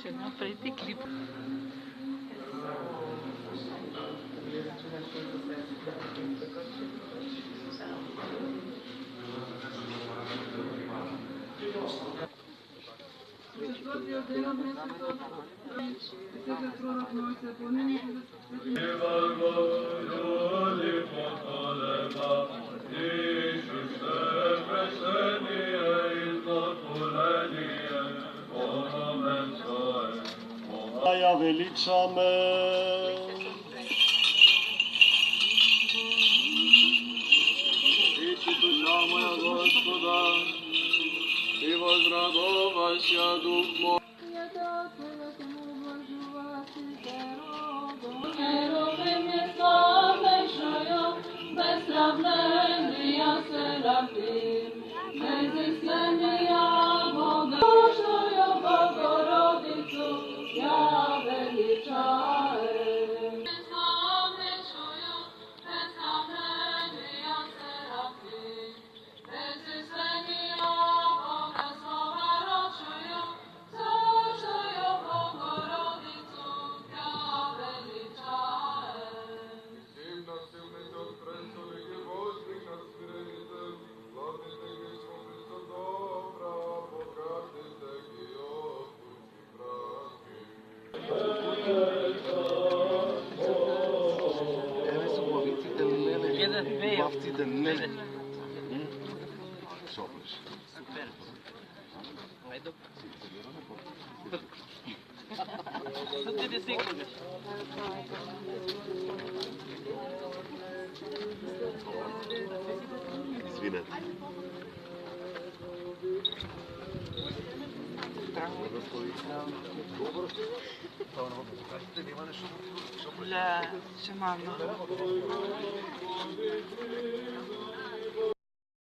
Ще направите клип. Ja veličame. Ići duša moja Gospoda, i возрадовася дух мой. Бавците не. Соплеш. Супер. Айде. Тут ти секунди. Извинете. Ля, ще мама.